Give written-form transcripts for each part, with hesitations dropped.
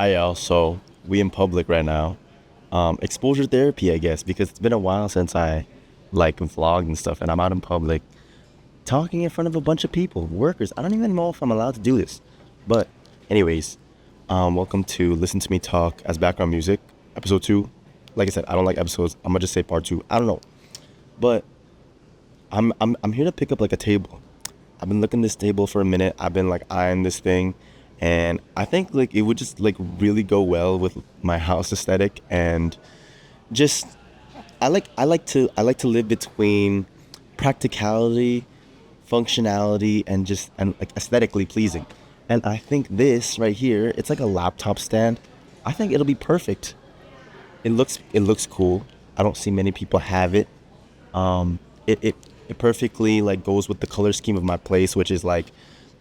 I also we in public right now. Exposure therapy, I guess, because it's been a while since I like vlogged and stuff, and I'm out in public talking in front of a bunch of people, workers. I don't even know if I'm allowed to do this, but anyways, welcome to listen to me talk as background music, episode two. Like I said, I don't like episodes. I'm gonna just say part two. I don't know, but I'm here to pick up like a table. I've been looking at this table for a minute. I've been like eyeing this thing, and I think like it would just like really go well with my house aesthetic and just I like to live between practicality, functionality, and just and like aesthetically pleasing. And I think this right here, it's like a laptop stand. I think it'll be perfect. It looks cool. I don't see many people have it. It perfectly like goes with the color scheme of my place, which is like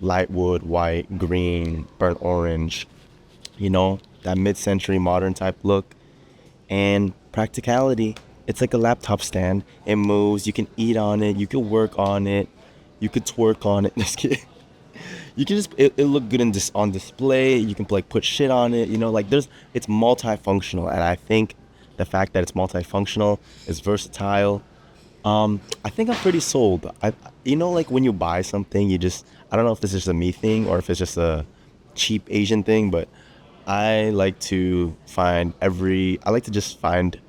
light wood, white, green, burnt orange, that mid-century modern type look. And practicality, it's like a laptop stand. It moves, you can eat on it, you can work on it, you could twerk on it. Just kidding. You can just it look good in this on display. You can like put shit on it, like there's it's multifunctional. And I think the fact that it's multifunctional is versatile. I think I'm pretty sold. Like when you buy something, I don't know if this is a me thing or if it's just a cheap Asian thing, but I like to just find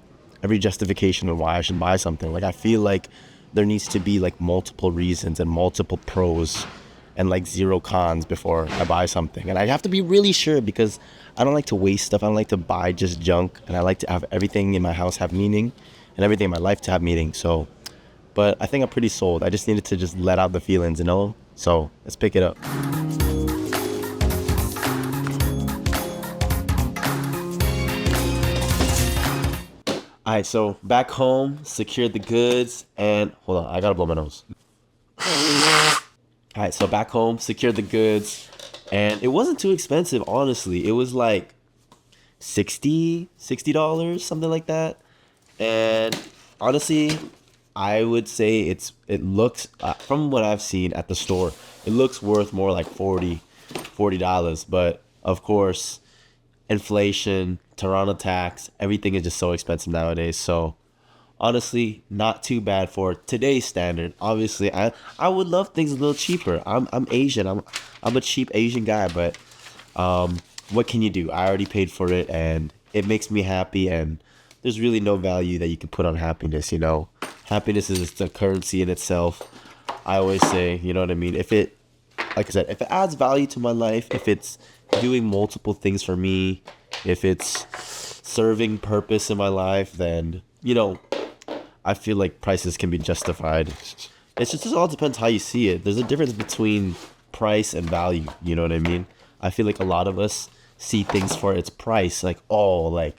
every justification of why I should buy something. Like I feel like there needs to be like multiple reasons and multiple pros and like zero cons before I buy something. And I have to be really sure because I don't like to waste stuff. I don't like to buy just junk, and I like to have everything in my house have meaning and everything in my life to have meaning. So but I think I'm pretty sold. I just needed to just let out the feelings. So let's pick it up. All right, so back home, secured the goods, and hold on, I gotta blow my nose. All right, so back home, secured the goods, and it wasn't too expensive, honestly. It was like $60, something like that. And honestly, I would say it looks from what I've seen at the store, it looks worth more like $40. But of course, inflation, Toronto tax, everything is just so expensive nowadays. So honestly, not too bad for today's standard. Obviously, I would love things a little cheaper. I'm Asian. I'm a cheap Asian guy, but what can you do? I already paid for it, and it makes me happy. And there's really no value that you can put on happiness. Happiness is just a currency in itself. I always say, you know what I mean? Like I said, if it adds value to my life, if it's doing multiple things for me, if it's serving purpose in my life, then, I feel like prices can be justified. It all depends how you see it. There's a difference between price and value. You know what I mean? I feel like a lot of us see things for its price, like, oh, like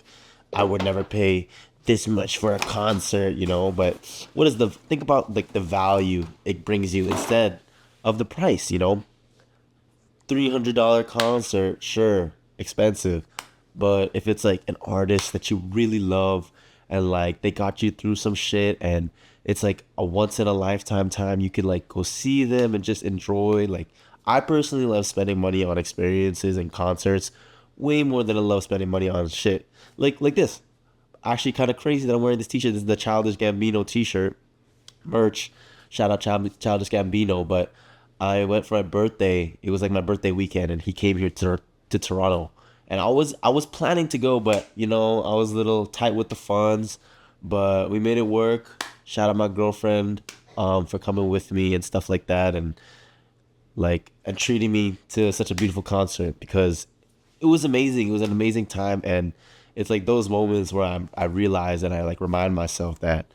I would never pay this much for a concert. But think about like the value it brings you instead of the price. $300 concert, sure, expensive. But if it's like an artist that you really love and like they got you through some shit and it's like a once in a lifetime time you could like go see them and just enjoy. Like I personally love spending money on experiences and concerts way more than I love spending money on shit. Like this. Actually kind of crazy that I'm wearing this t-shirt. This is the Childish Gambino t-shirt merch. Shout out Childish Gambino. But I went for my birthday. It was like my birthday weekend, and he came here to Toronto. And I was planning to go, but I was a little tight with the funds. But we made it work. Shout out my girlfriend for coming with me and stuff like that, and treating me to such a beautiful concert because it was amazing. It was an amazing time, and it's like those moments where I realize and I like remind myself that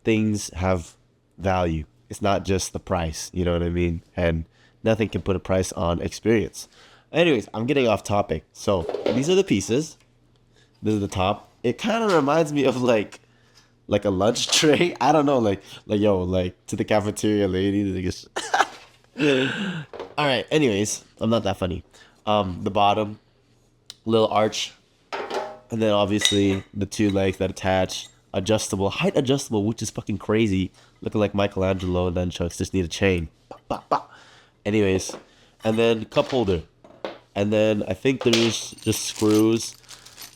things have value. It's not just the price, you know what I mean? And nothing can put a price on experience. Anyways, I'm getting off topic. So these are the pieces. This is the top. It kind of reminds me of like a lunch tray. I don't know, like yo, like to the cafeteria lady. They just all right. Anyways, I'm not that funny. The bottom, little arch, and then obviously the two legs that attach, adjustable, height adjustable, which is fucking crazy. Looking like Michelangelo and then Chucks just need a chain. Bah, bah, bah. Anyways, and then cup holder. And then I think there's just screws.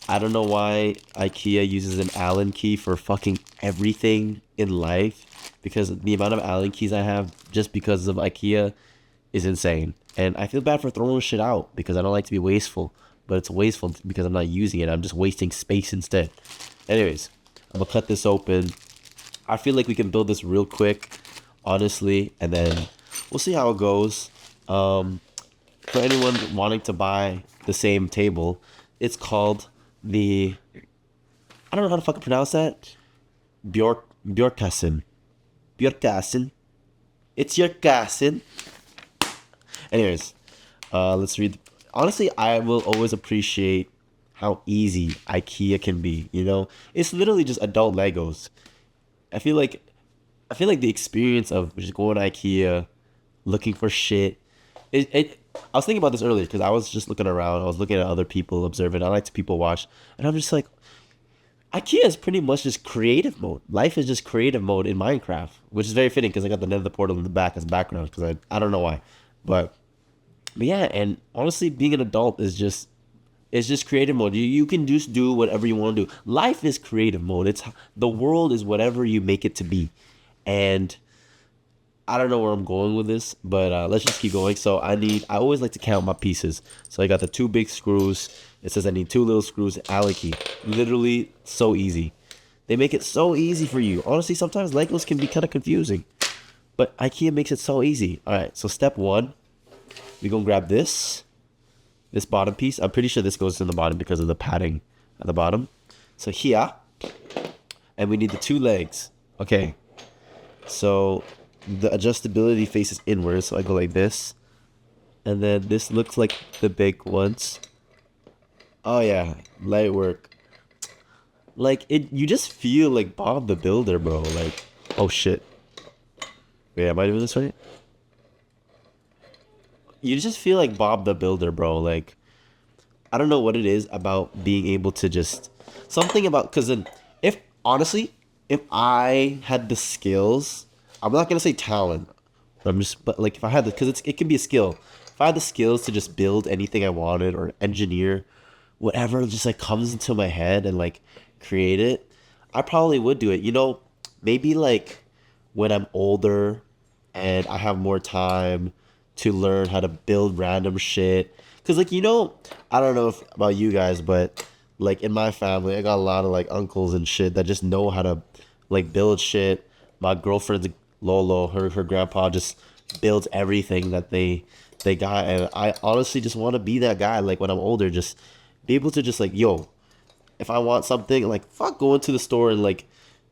I don't know why IKEA uses an Allen key for fucking everything in life, because the amount of Allen keys I have just because of IKEA is insane. And I feel bad for throwing shit out because I don't like to be wasteful, but it's wasteful because I'm not using it. I'm just wasting space instead. Anyways, I'm gonna cut this open. I feel like we can build this real quick, honestly, and then we'll see how it goes. For anyone wanting to buy the same table, it's called the, I don't know how to fucking pronounce that. Bjorkassen. Bjorkassen. It's your cassin. Anyways, let's read. Honestly, I will always appreciate how easy IKEA can be. You know, it's literally just adult Legos. I feel like I feel like the experience of just going to IKEA, looking for shit. I was thinking about this earlier because I was just looking around. I was looking at other people, observing. I like to people watch, and I'm just like, IKEA is pretty much just creative mode. Life is just creative mode in Minecraft, which is very fitting because I got the Nether portal in the back as background because I don't know why, but yeah. And honestly, being an adult is just, it's just creative mode. You can just do whatever you want to do. Life is creative mode. It's the world is whatever you make it to be, and I don't know where I'm going with this, but let's just keep going. So I always like to count my pieces. So I got the two big screws. It says I need two little screws, Allen key. Literally so easy. They make it so easy for you. Honestly, sometimes Legos can be kind of confusing, but IKEA makes it so easy. All right, so step one, we gonna grab this bottom piece. I'm pretty sure this goes in the bottom because of the padding at the bottom. So here, and we need the two legs. Okay, so the adjustability faces inwards, so I go like this, and then this looks like the big ones. Oh yeah, light work. Like it, you just feel like Bob the Builder, bro. Like, oh shit. Wait, am I doing this right? You just feel like Bob the Builder, bro. Like, I don't know what it is about being able to just something about, because then if honestly, if I had the skills, I'm not gonna say talent. I'm just, but like if I had the, because it can be a skill. If I had the skills to just build anything I wanted or engineer whatever just like comes into my head and like create it, I probably would do it. You know, maybe like when I'm older and I have more time to learn how to build random shit. Cause like, you know, I don't know if about you guys, but like in my family, I got a lot of like uncles and shit that just know how to like build shit. My girlfriend's Lolo, her grandpa just builds everything that they got, and I honestly just want to be that guy. Like when I'm older, just be able to just like, yo, if I want something, like fuck going to the store and like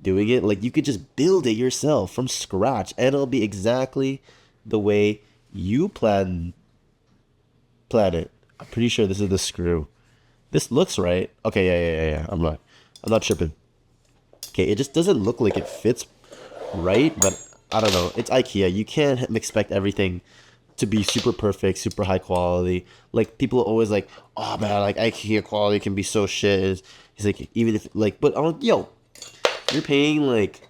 doing it. Like you could just build it yourself from scratch, and it'll be exactly the way you plan it. I'm pretty sure this is the screw. This looks right. Okay, yeah. I'm not tripping. Okay, it just doesn't look like it fits right, but I don't know. It's IKEA. You can't expect everything to be super perfect, super high quality. Like people are always like, "Oh man, like IKEA quality can be so shit." He's like, even if like, but yo, you're paying like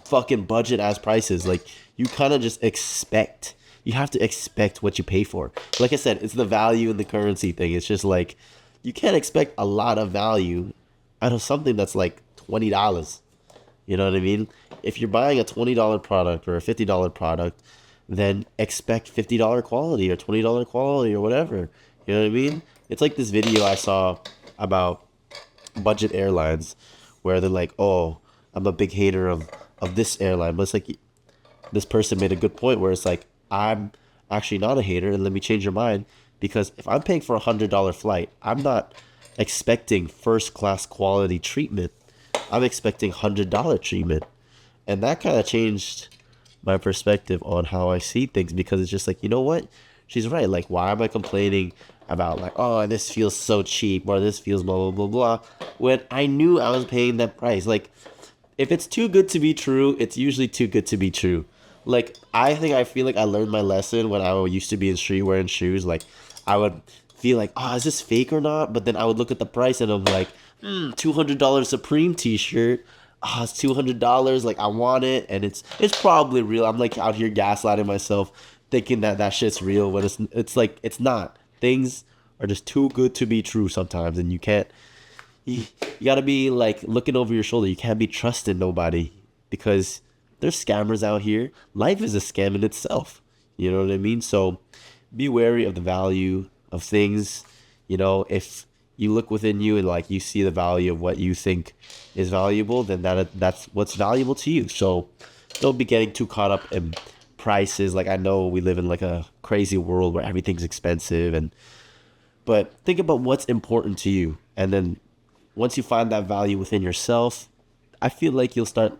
fucking budget ass prices. Like you kind of just expect. You have to expect what you pay for. Like I said, it's the value and the currency thing. It's just like you can't expect a lot of value out of something that's like $20. You know what I mean? If you're buying a $20 product or a $50 product, then expect $50 quality or $20 quality or whatever. You know what I mean? It's like this video I saw about budget airlines where they're like, "Oh, I'm a big hater of this airline." But it's like this person made a good point where it's like, I'm actually not a hater, and let me change your mind, because if I'm paying for $100 flight, I'm not expecting first class quality treatment. I'm expecting $100 treatment. And that kind of changed my perspective on how I see things, because it's just like, you know what? She's right. Like, why am I complaining about like, oh, this feels so cheap or this feels blah, blah, blah, blah, when I knew I was paying that price? Like, if it's too good to be true, it's usually too good to be true. Like I feel like I learned my lesson when I used to be in street wearing shoes. Like I would feel like, oh, is this fake or not? But then I would look at the price and I'm like, $200 Supreme T-shirt. Ah, it's $200. Like I want it, and it's probably real. I'm like out here gaslighting myself, thinking that that shit's real when it's like it's not. Things are just too good to be true sometimes, and you can't. You gotta be like looking over your shoulder. You can't be trusting nobody because there's scammers out here. Life is a scam in itself. You know what I mean? So be wary of the value of things. If you look within you and like you see the value of what you think is valuable, then that's what's valuable to you. So don't be getting too caught up in prices. Like I know we live in like a crazy world where everything's expensive, and but think about what's important to you, and then once you find that value within yourself, I feel like you'll start.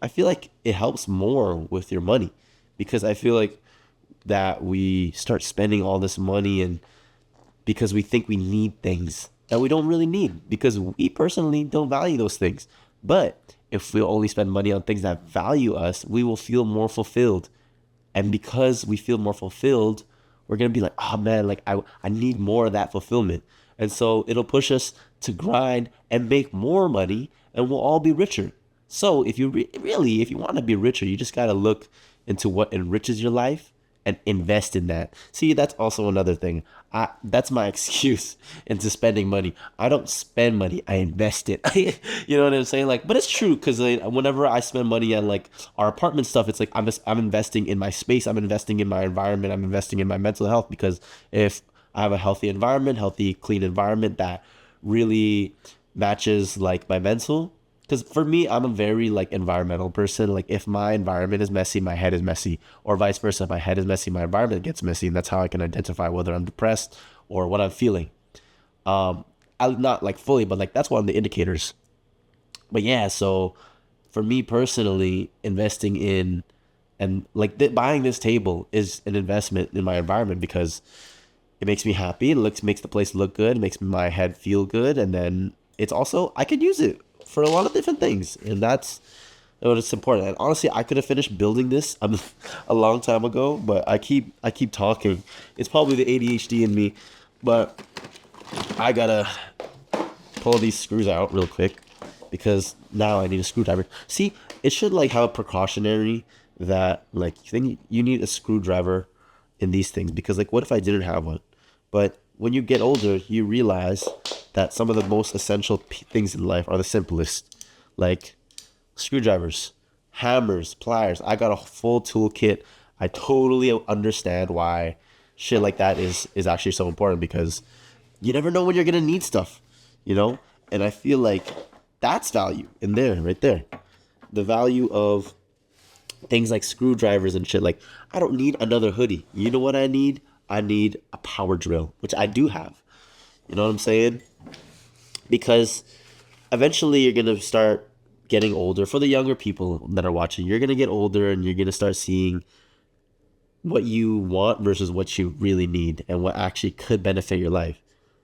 I feel like it helps more with your money, because I feel like that we start spending all this money and because we think we need things that we don't really need because we personally don't value those things. But if we only spend money on things that value us, we will feel more fulfilled. And because we feel more fulfilled, we're going to be like, oh man, like I need more of that fulfillment. And so it'll push us to grind and make more money and we'll all be richer. So if you really, if you want to be richer, you just got to look into what enriches your life and invest in that. See, that's also another thing. That's my excuse into spending money. I don't spend money, I invest it. You know what I'm saying? Like, but it's true because like, whenever I spend money on like our apartment stuff, it's like I'm investing in my space, I'm investing in my environment, I'm investing in my mental health because if I have a healthy environment, healthy, clean environment that really matches like my mental, because for me, I'm a very like environmental person. Like if my environment is messy, my head is messy, or vice versa. If my head is messy, my environment gets messy, and that's how I can identify whether I'm depressed or what I'm feeling. I'm not like fully, but like that's one of the indicators. But yeah, so for me personally, investing in and like buying this table is an investment in my environment because it makes me happy. It makes the place look good. It makes my head feel good, and then it's also I could use it for a lot of different things, and that's what it's important. And honestly, I could have finished building this a long time ago, but I keep talking. It's probably the ADHD in me, but I gotta pull these screws out real quick because now I need a screwdriver. See, it should like have a precautionary that like thing you need a screwdriver in these things because like what if I didn't have one? But when you get older, you realize that some of the most essential things in life are the simplest, like screwdrivers, hammers, pliers. I got a full toolkit. I totally understand why shit like that is actually so important because you never know when you're gonna need stuff, you know? And I feel like that's value in there, right there. The value of things like screwdrivers and shit. Like, I don't need another hoodie. You know what I need? I need a power drill, which I do have. You know what I'm saying? Because eventually you're gonna start getting older. For the younger people that are watching, you're gonna get older and you're gonna start seeing what you want versus what you really need and what actually could benefit your life.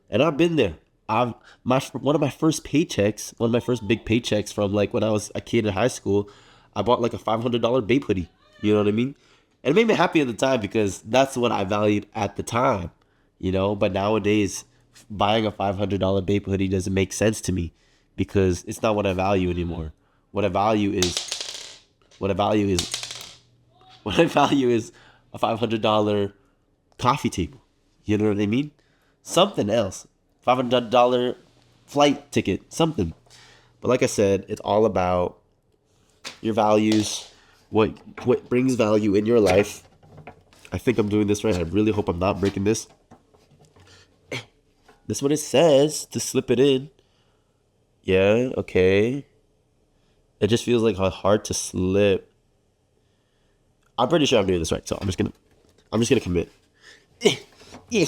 And I've been there. I've my one of my first paychecks, one of my first big paychecks from like when I was a kid in high school, I bought like a $500 Bape hoodie. You know what I mean? And it made me happy at the time because that's what I valued at the time. But nowadays, buying a $500 Bape hoodie doesn't make sense to me because it's not what I value anymore. What I value is what I value is what I value is a $500 coffee table. You know what I mean? Something else. $500 flight ticket, something. But like I said, it's all about your values, what brings value in your life. I think I'm doing this right. I really hope I'm not breaking this. This is what it says to slip it in. Yeah, okay. It just feels like hard to slip. I'm pretty sure I'm doing this right, so I'm just gonna commit. Yeah.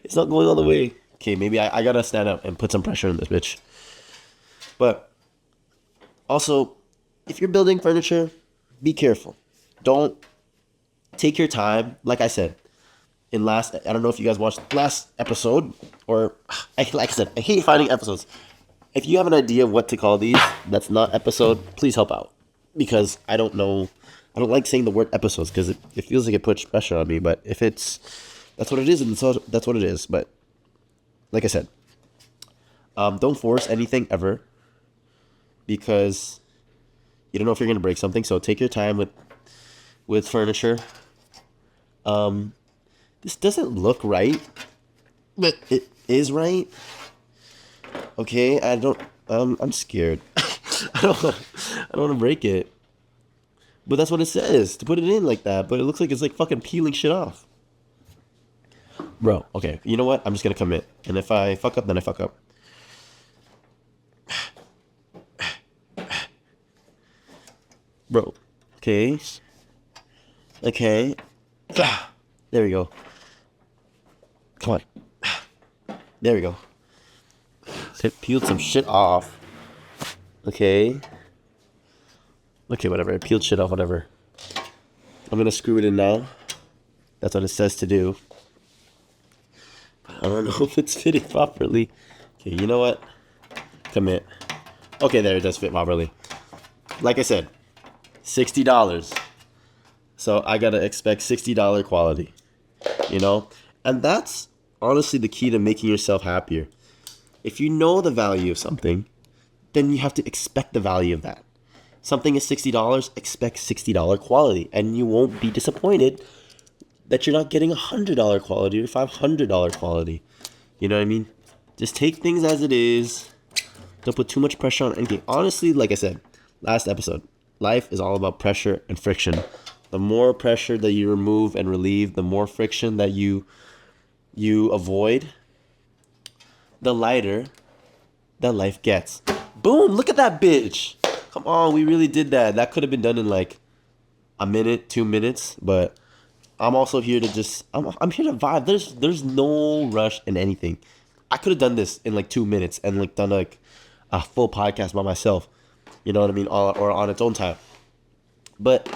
It's not going all the way. Okay, maybe I gotta stand up and put some pressure on this bitch. But also, if you're building furniture, be careful. Don't take your time. Like I said, I don't know if you guys watched last episode or like I said, I hate finding episodes. If you have an idea of what to call these, that's not episode, please help out. Because I don't know, I don't like saying the word episodes because it feels like it puts pressure on me. But if that's what it is, and so that's what it is. But like I said, don't force anything ever because you don't know if you're gonna break something. So take your time with furniture. this doesn't look right, but it is right. Okay, I don't. I'm scared. I don't. I don't want to break it. But that's what it says to put it in like that. But it looks like it's like fucking peeling shit off, bro. Okay, you know what? I'm just gonna commit. And if I fuck up, then I fuck up, bro. Okay. Okay. There we go. Come on. There we go. It peeled some shit off. Okay. Okay, whatever. It peeled shit off, whatever. I'm gonna screw it in now. That's what it says to do. But I don't know if it's fitting properly. Okay, you know what? Commit. Okay, there, it does fit properly. Like I said, $60. So I gotta expect $60 quality. You know? And that's honestly the key to making yourself happier. If you know the value of something, then you have to expect the value of that. Something is $60, expect $60 quality, and you won't be disappointed that you're not getting $100 quality or $500 quality. You know what I mean? Just take things as it is. Don't put too much pressure on anything. Honestly, like I said, last episode, life is all about pressure and friction. The more pressure that you remove and relieve, the more friction that you avoid, the lighter that life gets. Boom, look at that bitch. Come on, we really did that. That could have been done in like a minute, 2 minutes, but I'm also here to just I'm here to vibe. There's no rush in anything. I could have done this in like 2 minutes and like done like a full podcast by myself. You know what I mean? Or on its own time. But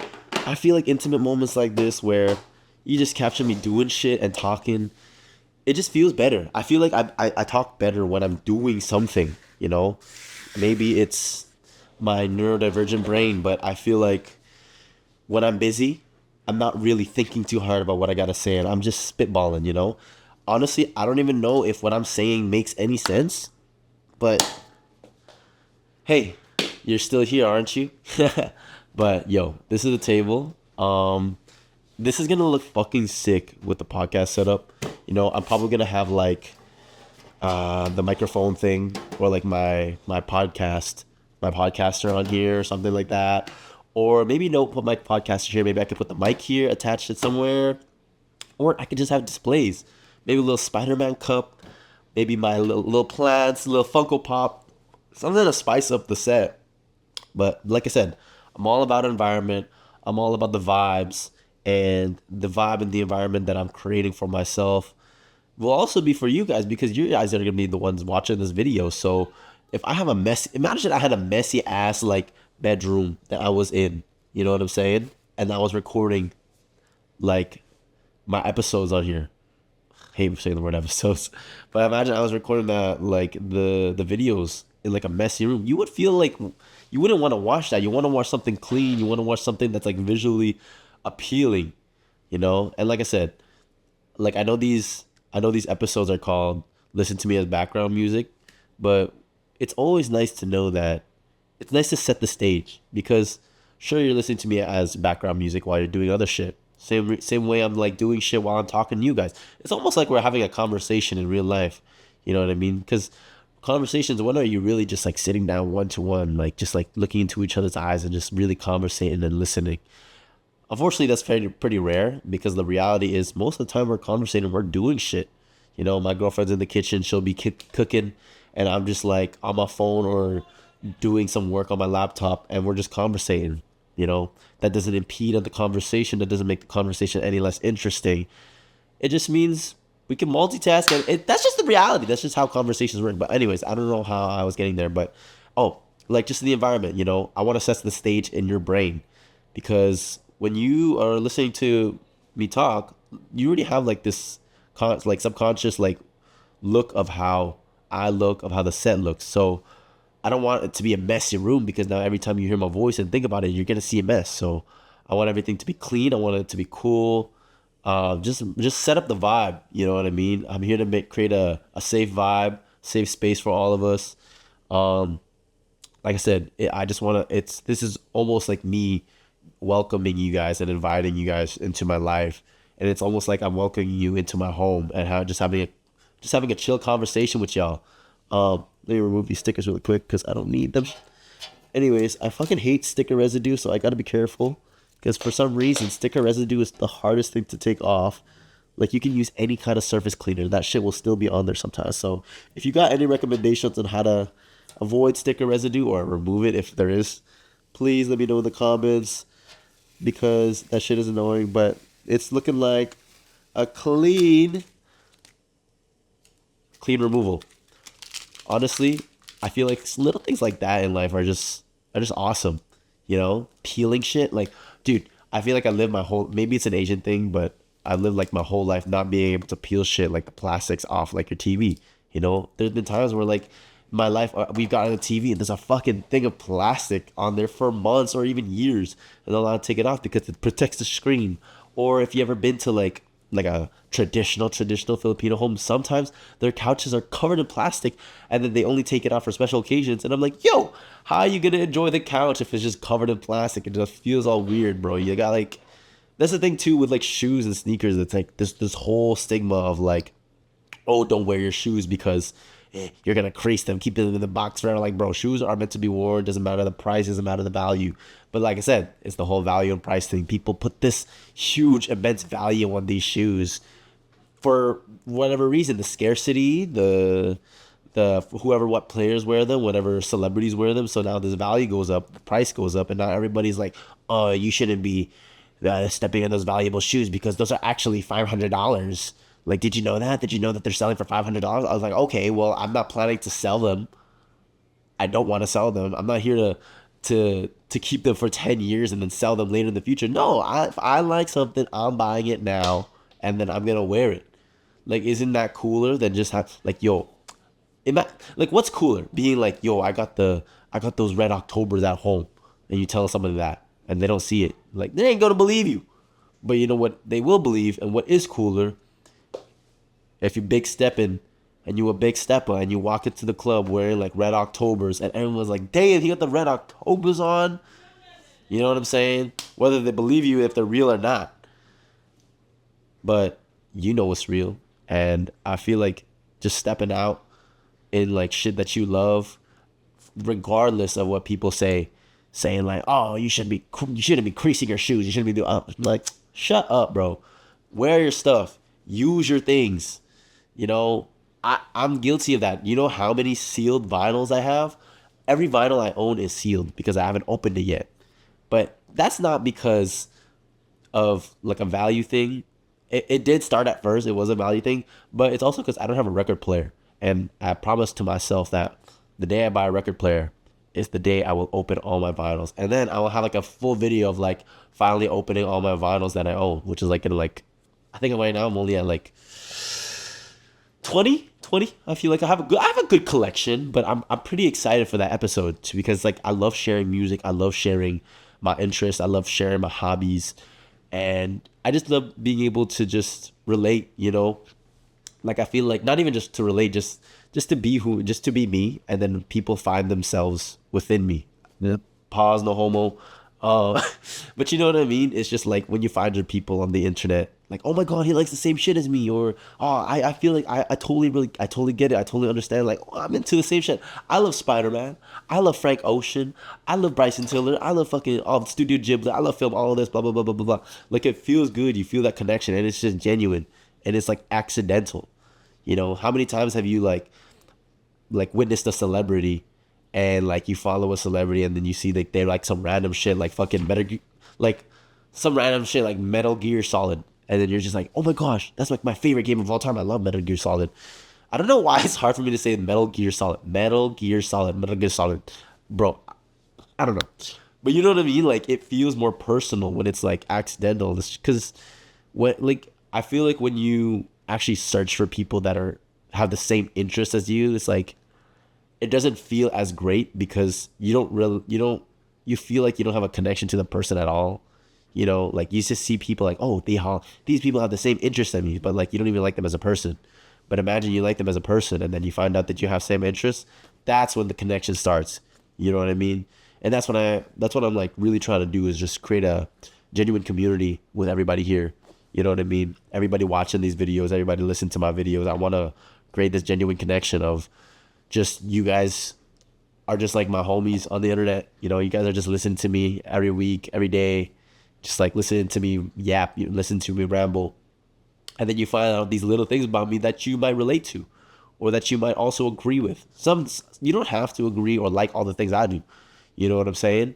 I feel like intimate moments like this where you just capture me doing shit and talking, it just feels better. I feel like I talk better when I'm doing something, you know? Maybe it's my neurodivergent brain, but I feel like when I'm busy, I'm not really thinking too hard about what I gotta say, and I'm just spitballing, you know? Honestly, I don't even know if what I'm saying makes any sense, but hey, you're still here, aren't you? But yo, this is the table. This is gonna look fucking sick with the podcast setup. You know, I'm probably gonna have like the microphone thing or like my podcaster on here or something like that. Or maybe no, put my podcaster here. Maybe I could put the mic here, attach it somewhere. Or I could just have displays. Maybe a little Spider-Man cup. Maybe my little plants, a little Funko Pop. Something to spice up the set. But like I said, I'm all about environment. I'm all about the vibes. And the vibe and the environment that I'm creating for myself will also be for you guys because you guys are gonna be the ones watching this video. So if I have a messy, imagine I had a messy ass like bedroom that I was in. You know what I'm saying? And I was recording like my episodes on here. I hate saying the word episodes, but imagine I was recording that like the videos in like a messy room. You would feel like you wouldn't want to watch that. You want to watch something clean. You want to watch something that's like visually appealing. You know, and like I said, like I know these episodes are called listen to me as background music, but it's always nice to know that it's nice to set the stage because sure you're listening to me as background music while you're doing other shit. Same way I'm like doing shit while I'm talking to you guys. It's almost like we're having a conversation in real life. You know what I mean? Because conversations, when are you really just like sitting down one to one, like just like looking into each other's eyes and just really conversating and listening? Unfortunately, that's pretty rare because the reality is most of the time we're conversating, we're doing shit. You know, my girlfriend's in the kitchen, she'll be cooking, and I'm just like on my phone or doing some work on my laptop, and we're just conversating. You know, that doesn't impede on the conversation, that doesn't make the conversation any less interesting. It just means we can multitask, and that's just the reality. That's just how conversations work. But anyways, I don't know how I was getting there, but oh, like just the environment. You know, I want to set the stage in your brain because when you are listening to me talk, you already have like this like subconscious like look of how I look, of how the set looks. So I don't want it to be a messy room because now every time you hear my voice and think about it, you're gonna see a mess. So I want everything to be clean. I want it to be cool. Just set up the vibe. You know what I mean? I'm here to create a safe vibe, safe space for all of us. Um, like I said, I just want to. This is almost like me welcoming you guys and inviting you guys into my life and it's almost like I'm welcoming you into my home and just having a chill conversation with y'all. Let me remove these stickers really quick because I don't need them. Anyways, I fucking hate sticker residue, so I gotta be careful. Because for some reason, sticker residue is the hardest thing to take off. Like, you can use any kind of surface cleaner, that shit will still be on there sometimes. So if you got any recommendations on how to avoid sticker residue or remove it if there is, please let me know in the comments because that shit is annoying. But it's looking like a clean removal. Honestly, I feel like little things like that in life are just awesome. You know, peeling shit. Like, dude, I feel like I live my whole, maybe it's an Asian thing, but I lived like my whole life not being able to peel shit like the plastics off like your TV. You know, there's been times where like my life we've got on the TV and there's a fucking thing of plastic on there for months or even years, and they're allowed to take it off because it protects the screen. Or if you ever been to like a traditional Filipino home, sometimes their couches are covered in plastic and then they only take it off for special occasions. And I'm like, yo, how are you gonna enjoy the couch if it's just covered in plastic? It just feels all weird, bro. You got like that's the thing too with like shoes and sneakers. It's like this whole stigma of like, oh, don't wear your shoes because you're gonna crease them. Keep them in the box forever. Like, bro, shoes are meant to be worn. Doesn't matter the price. Doesn't matter the value. But like I said, it's the whole value and price thing. People put this huge, immense value on these shoes for whatever reason. The scarcity, the whoever what players wear them, whatever celebrities wear them. So now this value goes up, the price goes up, and now everybody's like, oh, you shouldn't be stepping in those valuable shoes because those are actually $500. Like, did you know that? Did you know that they're selling for $500? I was like, okay, well, I'm not planning to sell them. I don't want to sell them. I'm not here to keep them for 10 years and then sell them later in the future. No, if I like something, I'm buying it now and then I'm gonna wear it. Like, isn't that cooler than just have like, yo, like what's cooler? Being like, yo, I got those red Octobers at home, and you tell somebody that and they don't see it. Like, they ain't gonna believe you. But you know what they will believe, and what is cooler, if you big stepping and you a big stepper and you walk into the club wearing like red Octobers and everyone's like, damn, he got the red Octobers on. You know what I'm saying? Whether they believe you if they're real or not. But you know what's real. And I feel like just stepping out in like shit that you love, regardless of what people say, saying like, oh, you shouldn't be creasing your shoes. You shouldn't be doing like, shut up, bro. Wear your stuff. Use your things. You know, I'm guilty of that. You know how many sealed vinyls I have? Every vinyl I own is sealed because I haven't opened it yet. But that's not because of like a value thing. It did start at first. It was a value thing. But it's also because I don't have a record player. And I promised to myself that the day I buy a record player is the day I will open all my vinyls. And then I will have like a full video of like finally opening all my vinyls that I own, which is like in like, I think right now I'm only at like 20. I feel like I have a good collection, but I'm pretty excited for that episode too, because like I love sharing music, I love sharing my interests, I love sharing my hobbies, and I just love being able to just relate, you know. Like I feel like not even just to relate, just to be just to be me, and then people find themselves within me. Yeah. Pause, no homo. Uh, but you know what I mean? It's just like when you find your people on the internet, like, oh my God, he likes the same shit as me. Or, oh, I feel like I totally get it. I totally understand. Like, oh, I'm into the same shit. I love Spider-Man. I love Frank Ocean. I love Bryson Tiller. I love fucking Studio Ghibli. I love film, all of this, blah, blah, blah, blah, blah, blah. Like, it feels good. You feel that connection, and it's just genuine. And it's like accidental. You know, how many times have you like witnessed a celebrity and like you follow a celebrity and then you see like they're like some random shit like fucking like some random shit like Metal Gear Solid, and then you're just like, oh my gosh, that's like my favorite game of all time. I love Metal Gear Solid. I don't know why it's hard for me to say Metal Gear Solid. Metal Gear Solid. Metal Gear Solid. Bro, I don't know. But you know what I mean? Like it feels more personal when it's like accidental. Because what like I feel like when you actually search for people that are have the same interests as you, it's like it doesn't feel as great because you feel like you don't have a connection to the person at all. You know, like you just see people like, oh, these people have the same interests as me, but like you don't even like them as a person. But imagine you like them as a person and then you find out that you have same interests. That's when the connection starts. You know what I mean? And that's what I'm like really trying to do is just create a genuine community with everybody here. You know what I mean? Everybody watching these videos, everybody listen to my videos. I want to create this genuine connection of just you guys are just like my homies on the internet. You know, you guys are just listening to me every week, every day, just like listening to me yap, you listen to me ramble, and then you find out these little things about me that you might relate to, or that you might also agree with. Some you don't have to agree or like all the things I do. You know what I'm saying?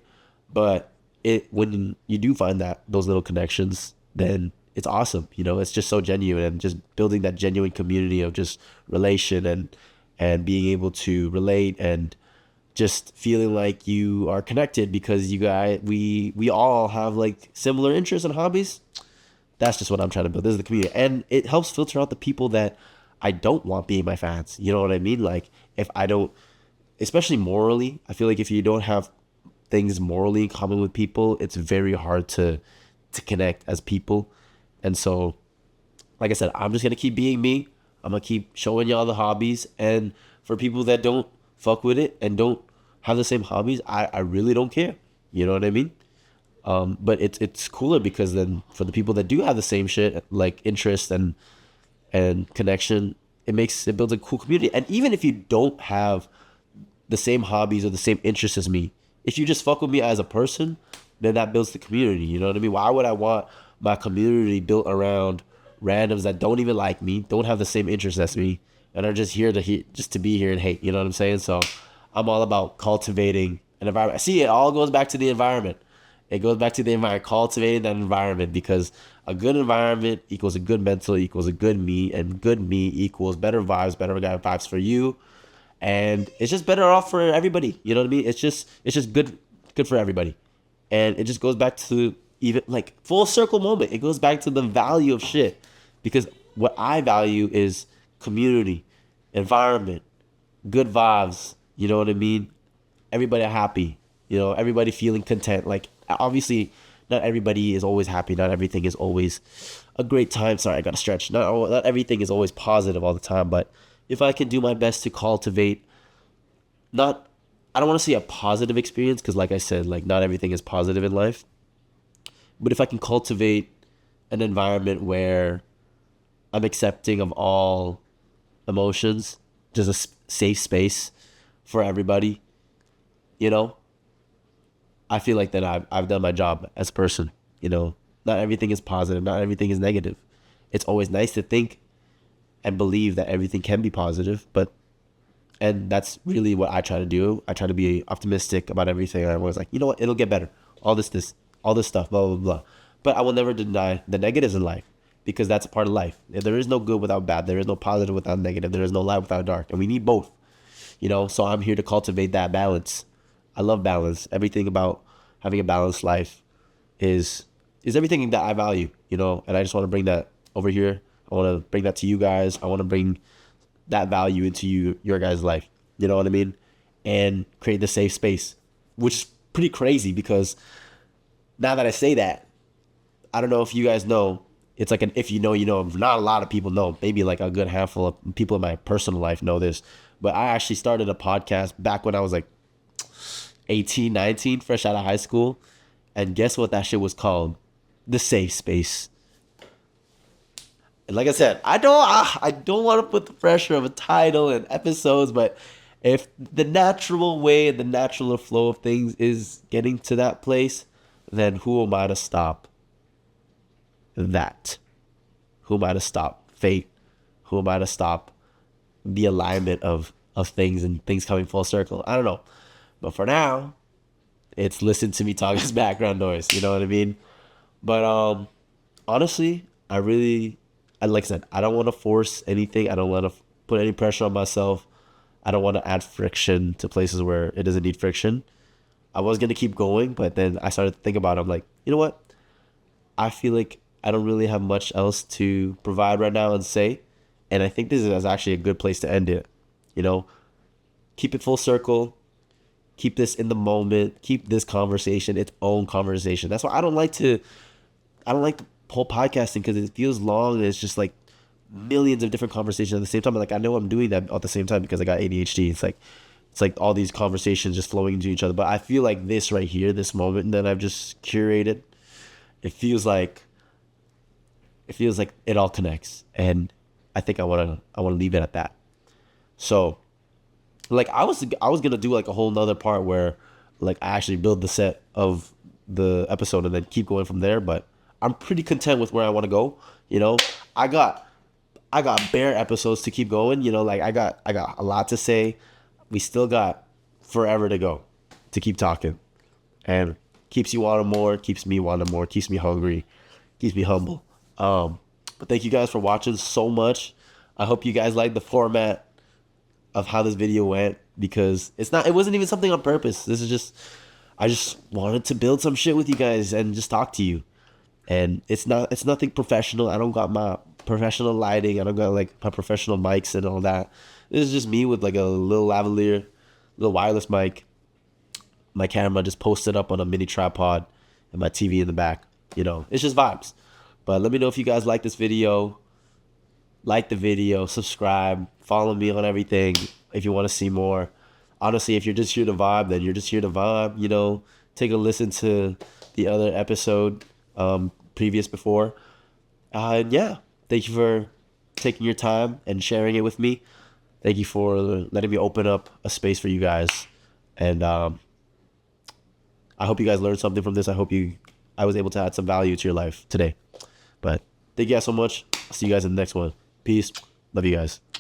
But it when you do find that those little connections, then it's awesome. You know, it's just so genuine and just building that genuine community of just relation and being able to relate and just feeling like you are connected because you guys we all have like similar interests and hobbies. That's just what I'm trying to build. This is the community, and it helps filter out the people that I don't want being my fans. You know what I mean? Like if I don't, especially morally, I feel like if you don't have things morally in common with people, it's very hard to connect as people. And so, like I said, I'm just gonna keep being me. I'm gonna keep showing y'all the hobbies, and for people that don't fuck with it and don't have the same hobbies, I really don't care. You know what I mean? But it's cooler because then for the people that do have the same shit, like interest and connection, it builds a cool community. And even if you don't have the same hobbies or the same interests as me, if you just fuck with me as a person, then that builds the community. You know what I mean? Why would I want my community built around randoms that don't even like me, don't have the same interests as me, and are just here just to be here and hate? You know what I'm saying? So I'm all about cultivating an environment. See, it all goes back to the environment. It goes back to the environment, cultivating that environment, because a good environment equals a good mental equals a good me, and good me equals better vibes for you, and it's just better off for everybody. You know what I mean? It's just good for everybody, and it just goes back to even like full circle moment. It goes back to the value of shit, because what I value is community, environment, good vibes. You know what I mean? Everybody happy. You know, everybody feeling content. Like obviously, not everybody is always happy. Not everything is always a great time. Sorry, I got to stretch. Not everything is always positive all the time. But if I can do my best to cultivate, not, I don't want to say a positive experience because, like I said, like not everything is positive in life. But if I can cultivate an environment where I'm accepting of all emotions, just a safe space for everybody, you know, I feel like that I've done my job as a person. You know, not everything is positive, not everything is negative. It's always nice to think and believe that everything can be positive, but and that's really what I try to do. I try to be optimistic about everything. I'm always like, you know what, it'll get better. All this stuff, blah blah blah. But I will never deny the negatives in life because that's a part of life. There is no good without bad. There is no positive without negative. There is no light without dark, and we need both. You know, so I'm here to cultivate that balance. I love balance. Everything about having a balanced life is everything that I value, you know, and I just want to bring that over here. I want to bring that to you guys. I want to bring that value into your guys' life. You know what I mean? And create the safe space, which is pretty crazy because now that I say that, I don't know if you guys know. It's like an if you know, you know. Not a lot of people know. Maybe like a good handful of people in my personal life know this. But I actually started a podcast back when I was like 18, 19, fresh out of high school. And guess what that shit was called? The Safe Space. And like I said, I don't want to put the pressure of a title and episodes, but if the natural way and the natural flow of things is getting to that place, then who am I to stop that? Who am I to stop fate? Who am I to stop the alignment of things and things coming full circle? I don't know. But for now, it's listen to me talk as background noise. You know what I mean? But honestly, I like I said, I don't want to force anything. I don't want to put any pressure on myself. I don't want to add friction to places where it doesn't need friction. I was gonna keep going, but then I started to think about it. I'm like, you know what? I feel like I don't really have much else to provide right now and say, and I think this is actually a good place to end it. You know, keep it full circle. Keep this in the moment. Keep this conversation its own conversation. That's why I don't like the whole podcasting because it feels long and it's just like millions of different conversations at the same time. Like I know I'm doing that at the same time because I got ADHD. It's like all these conversations just flowing into each other. But I feel like this right here, this moment that I've just curated, it feels like it feels like it all connects, and I think I wanna leave it at that. So like I was gonna do like a whole nother part where like I actually build the set of the episode and then keep going from there, but I'm pretty content with where I want to go. You know, I got I got bare episodes to keep going. You know, like I got a lot to say. We still got forever to go to keep talking, and keeps you wanting more, keeps me wanting more, keeps me hungry, keeps me humble. But thank you guys for watching so much. I hope you guys like the format of how this video went, because it wasn't even something on purpose. This is just I just wanted to build some shit with you guys and just talk to you. And it's nothing professional. I don't got my professional lighting. I don't got like my professional mics and all that. This is just me with like a little lavalier, little wireless mic, my camera just posted up on a mini tripod, and my TV in the back. You know, it's just vibes. But let me know if you guys like this video. Like the video, subscribe, follow me on everything if you want to see more. Honestly, if you're just here to vibe, then you're just here to vibe. You know, take a listen to the other episode previous before. And yeah, thank you for taking your time and sharing it with me. Thank you for letting me open up a space for you guys. And I hope you guys learned something from this. I was able to add some value to your life today. But thank you guys so much. I'll see you guys in the next one. Peace. Love you guys.